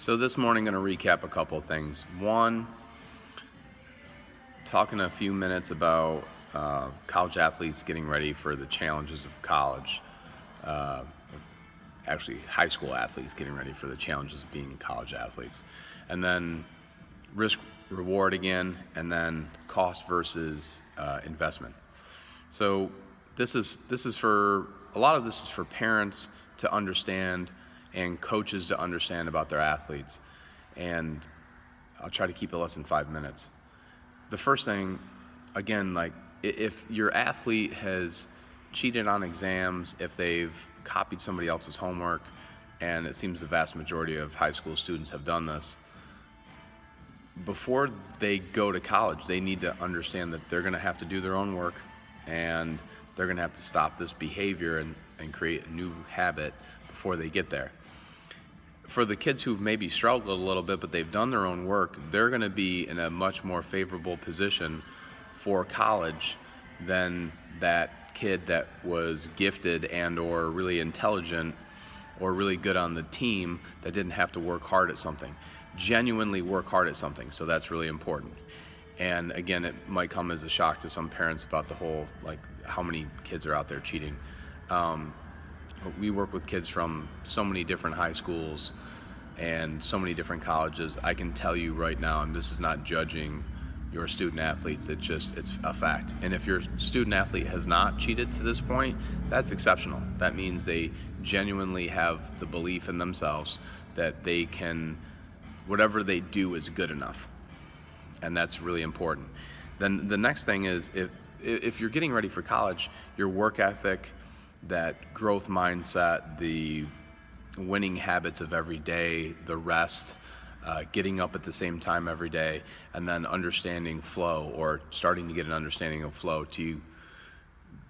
So this morning I'm going to recap a couple of things. One, talking a few minutes about college athletes getting ready for the challenges of college. Uh, Actually, high school athletes getting ready for the challenges of being college athletes. And then risk reward again, and then cost versus investment. So this is for a lot of this is for parents to understand and coaches to understand about their athletes. And I'll try to keep it less than 5 minutes. The first thing, again, like if your athlete has cheated on exams, if they've copied somebody else's homework, and it seems the vast majority of high school students have done this, before they go to college, they need to understand that they're going to have to do their own work, and they're going to have to stop this behavior and create a new habit before they get there. For the kids who've maybe struggled a little bit, but they've done their own work, they're going to be in a much more favorable position for college than that kid that was gifted and or really intelligent or really good on the team that didn't have to work hard at something. Genuinely work hard at something, so that's really important. And again, it might come as a shock to some parents about the whole, like, how many kids are out there cheating. We work with kids from so many different high schools and so many different colleges. I can tell you right now, and this is not judging your student athletes, it's a fact. And if your student athlete has not cheated to this point, that's exceptional. That means they genuinely have the belief in themselves that they can, whatever they do is good enough. And that's really important. Then the next thing is, if you're getting ready for college, your work ethic, that growth mindset, the winning habits of every day, the rest, getting up at the same time every day, and then understanding flow, or starting to get an understanding of flow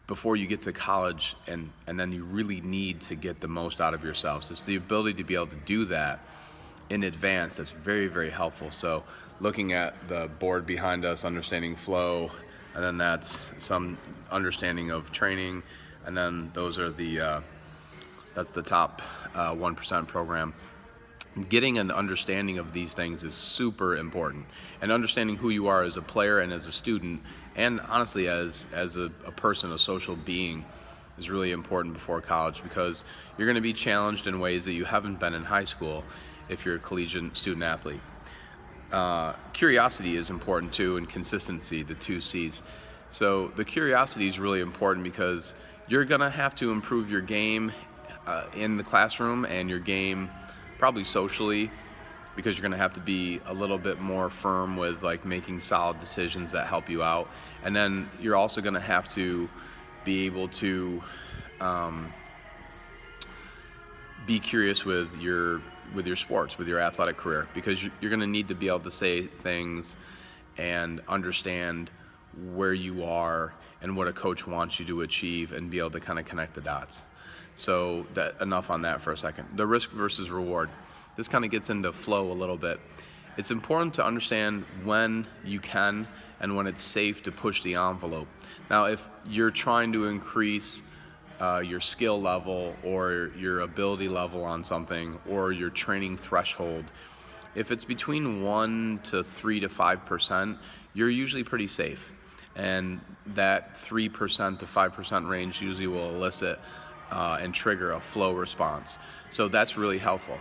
before you get to college, and then you really need to get the most out of yourselves. It's the ability to be able to do that in advance that's very, very helpful. So looking at the board behind us, understanding flow, and then that's some understanding of training, and then those are that's the top 1% program. Getting an understanding of these things is super important, and understanding who you are as a player and as a student, and honestly as a person, a social being, is really important before college, because you're going to be challenged in ways that you haven't been in high school if you're a collegiate student athlete. Curiosity is important too, and consistency, the 2 C's. So the curiosity is really important because you're going to have to improve your game in the classroom, and your game probably socially, because you're going to have to be a little bit more firm with like making solid decisions that help you out. And then you're also going to have to be able to be curious with your sports, with your athletic career, because you're going to need to be able to say things and understand where you are and what a coach wants you to achieve, and be able to kind of connect the dots. So enough on that for a second. The risk versus reward. This kind of gets into flow a little bit. It's important to understand when you can and when it's safe to push the envelope. Now, if you're trying to increase your skill level or your ability level on something, or your training threshold, if it's between 1 to 3 to 5%, you're usually pretty safe. And that 3% to 5% range usually will elicit and trigger a flow response. So that's really helpful.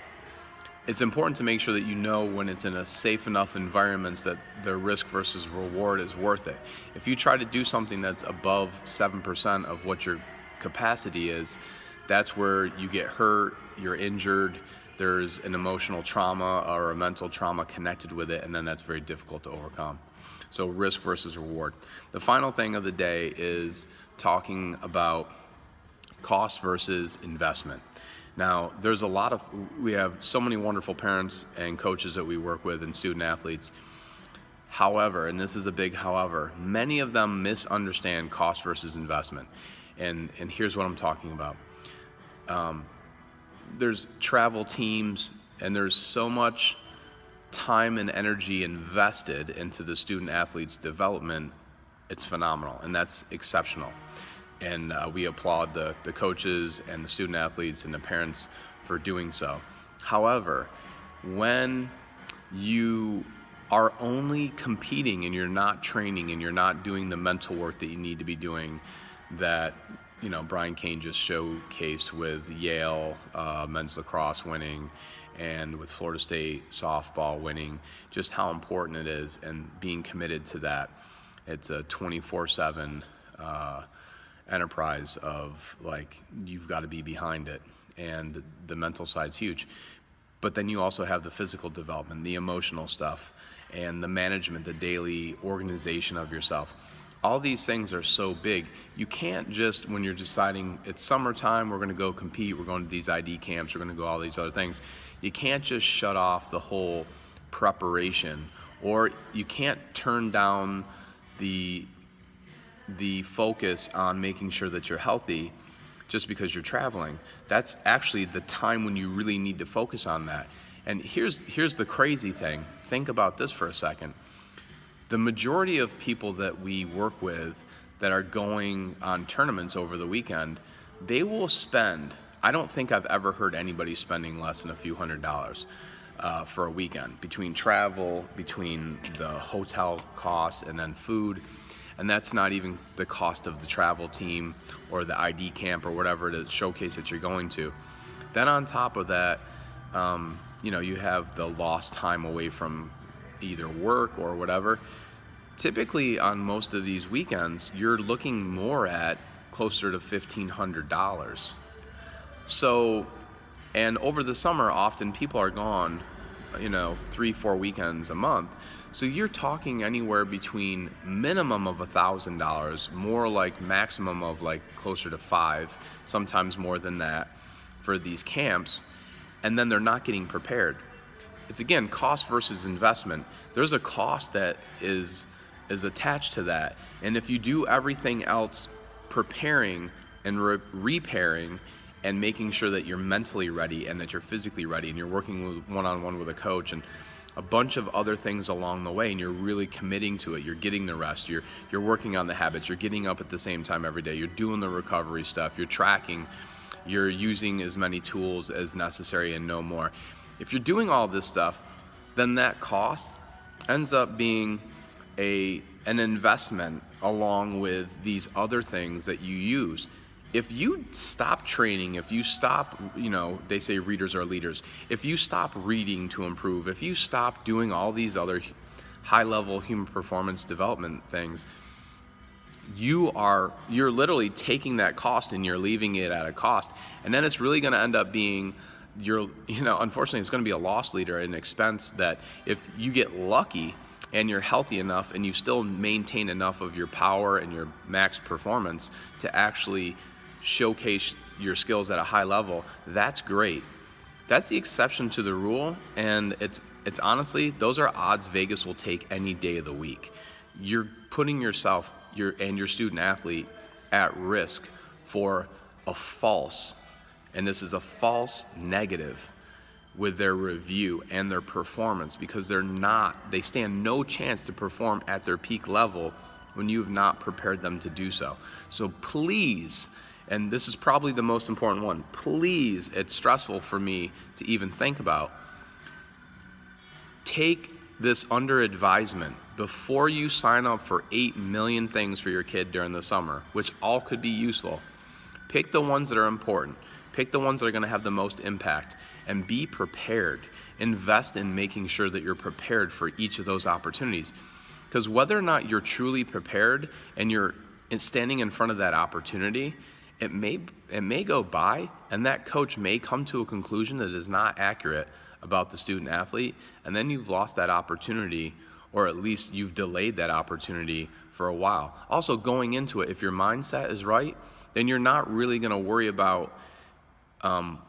It's important to make sure that you know when it's in a safe enough environment that the risk versus reward is worth it. If you try to do something that's above 7% of what your capacity is, that's where you get hurt, you're injured, there's an emotional trauma or a mental trauma connected with it, and then that's very difficult to overcome. So risk versus reward. The final thing of the day is talking about cost versus investment. Now, we have so many wonderful parents and coaches that we work with and student athletes. However, and this is a big however, many of them misunderstand cost versus investment. And here's what I'm talking about. There's travel teams, and there's so much time and energy invested into the student athlete's development. It's phenomenal, and that's exceptional. And we applaud the coaches and the student athletes and the parents for doing so. However, when you are only competing and you're not training and you're not doing the mental work that you need to be doing, that Brian Cain just showcased with Yale men's lacrosse winning and with Florida State softball winning, just how important it is and being committed to that. It's a 24/7 enterprise of, like, you've got to be behind it, and the mental side's huge. But then you also have the physical development, the emotional stuff, and the management, the daily organization of yourself. All these things are so big. You can't just, when you're deciding it's summertime, we're going to go compete, we're going to these ID camps, we're going to go all these other things, you can't just shut off the whole preparation, or you can't turn down the focus on making sure that you're healthy just because you're traveling. That's actually the time when you really need to focus on that. And here's the crazy thing. Think about this for a second. The majority of people that we work with that are going on tournaments over the weekend, they will spend, I don't think I've ever heard anybody spending less than a few $100s for a weekend, between travel, between the hotel costs, and then food. And that's not even the cost of the travel team or the ID camp or whatever the showcase that you're going to. Then on top of that, you have the lost time away from either work or whatever. Typically on most of these weekends, you're looking more at closer to $1,500. So, and over the summer, often people are gone, 3-4 weekends a month. So you're talking anywhere between minimum of $1,000, more like maximum of like closer to $5,000, sometimes more than that, for these camps, and then they're not getting prepared. It's, again, cost versus investment. There's a cost that is attached to that, and if you do everything else, preparing and repairing and making sure that you're mentally ready and that you're physically ready and you're working one-on-one with a coach and a bunch of other things along the way, and you're really committing to it, you're getting the rest, you're working on the habits, you're getting up at the same time every day, you're doing the recovery stuff, you're tracking, you're using as many tools as necessary and no more. If you're doing all this stuff, then that cost ends up being an investment along with these other things that you use. If you stop training, if you stop, they say readers are leaders. If you stop reading to improve, if you stop doing all these other high-level human performance development things, you're literally taking that cost and you're leaving it at a cost. And then it's really going to end up being unfortunately, it's going to be a loss leader, an expense that if you get lucky and you're healthy enough and you still maintain enough of your power and your max performance to actually showcase your skills at a high level, that's great. That's the exception to the rule, and it's honestly, those are odds Vegas will take any day of the week. You're putting yourself and your student athlete at risk for a false, and this is a false negative, with their review and their performance, because they stand no chance to perform at their peak level when you have not prepared them to do so. So please, and this is probably the most important one, please, it's stressful for me to even think about, take this under advisement before you sign up for 8 million things for your kid during the summer, which all could be useful. Pick the ones that are important. Pick the ones that are going to have the most impact, and be prepared. Invest in making sure that you're prepared for each of those opportunities. Because whether or not you're truly prepared and you're standing in front of that opportunity, it may go by, and that coach may come to a conclusion that is not accurate about the student athlete, and then you've lost that opportunity, or at least you've delayed that opportunity for a while. Also, going into it, if your mindset is right, then you're not really going to worry about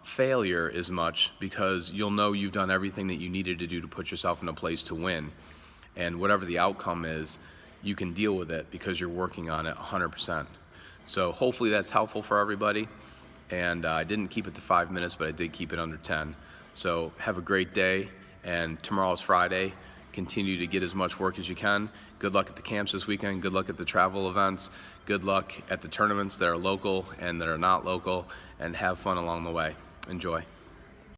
failure as much, because you'll know you've done everything that you needed to do to put yourself in a place to win. And whatever the outcome is, you can deal with it because you're working on it 100%. So hopefully that's helpful for everybody. And I didn't keep it to 5 minutes, but I did keep it under 10. So have a great day, and tomorrow's Friday. Continue to get as much work as you can. Good luck at the camps this weekend. Good luck at the travel events. Good luck at the tournaments that are local and that are not local, and have fun along the way. Enjoy.